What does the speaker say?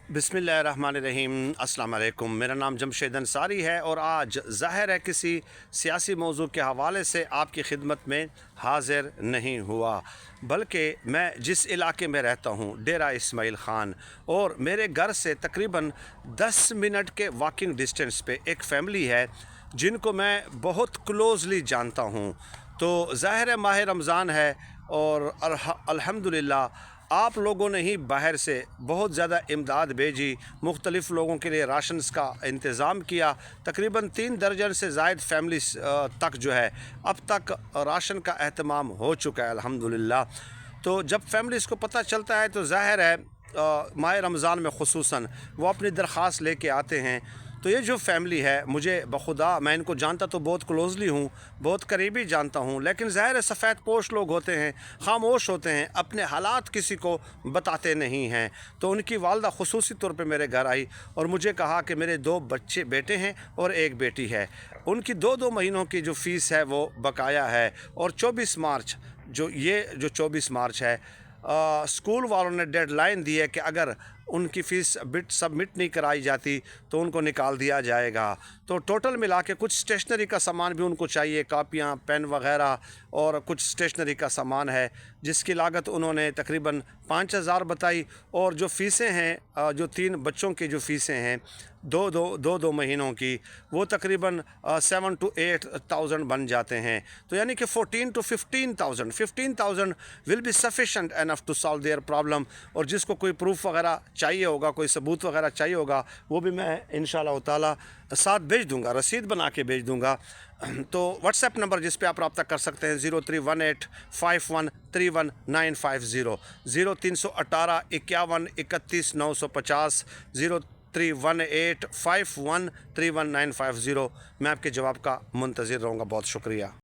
बिस्मिल्लाहिर्रहमानिर्रहीम। अस्सलाम वालेकुम। मेरा नाम जमशेद अंसारी है और आज ज़ाहिर है किसी सियासी मौजू के हवाले से आपकी खिदमत में हाज़िर नहीं हुआ, बल्कि मैं जिस इलाके में रहता हूँ डेरा इस्माइल ख़ान, और मेरे घर से तकरीबन 10 मिनट के वॉकिंग डिस्टेंस पे एक फ़ैमिली है जिनको मैं बहुत क्लोज़ली जानता हूँ। तो ज़ाहिर है माह रमज़ान है और अल्हम्दुलिल्लाह आप लोगों ने ही बाहर से बहुत ज़्यादा इमदाद भेजी, मुख्तलिफ़ लोगों के लिए राशंस का इंतज़ाम किया। तकरीबन 3 दर्जन से ज़ायद फैमिलीज़ तक जो है अब तक राशन का एहतमाम हो चुका है अल्हम्दुलिल्लाह। तो जब फैमिलीज़ को पता चलता है तो ज़ाहिर है माह रमज़ान में ख़ुसूसन वो अपनी दरख्वास्त लेके आते हैं। तो ये जो फैमिली है, मुझे बखुदा मैं इनको जानता तो बहुत क्लोज़ली हूँ, बहुत करीबी जानता हूँ, लेकिन ज़ाहिर है सफ़ेद पोश लोग होते हैं, ख़ामोश होते हैं, अपने हालात किसी को बताते नहीं हैं। तो उनकी वालदा ख़ुसूसी तौर पे मेरे घर आई और मुझे कहा कि मेरे 2 बेटे हैं और 1 बेटी है। उनकी 2-2 महीनों की जो फ़ीस है वो बकाया है, और 24 मार्च जो 24 मार्च है, स्कूल वालों ने डेडलाइन दी है कि अगर उनकी फ़ीस सबमिट नहीं कराई जाती तो उनको निकाल दिया जाएगा। तो टोटल मिला के कुछ स्टेशनरी का सामान भी उनको चाहिए, कापियाँ, पेन वग़ैरह, और कुछ स्टेशनरी का सामान है जिसकी लागत उन्होंने तकरीबन 5,000 बताई। और जो फ़ीसें हैं, जो 3 बच्चों की जो फ़ीसें हैं दो महीनों की, वो तकरीबन 7 to 8,000 बन जाते हैं। तो यानी कि 14 to 15,000 will be sufficient enough to solve their problem. और जिसको कोई प्रूफ वगैरह चाहिए होगा, कोई सबूत वगैरह चाहिए होगा, वो भी मैं इंशाअल्लाह ताला साथ भेज दूंगा, रसीद बना के भेज दूंगा। तो व्हाट्सएप नंबर जिस पे आप रब्ता कर सकते हैं 03185131 950, 0318 51 31 950, 03185131 950। मैं आपके जवाब का मुंतज़िर रहूँगा। बहुत शुक्रिया।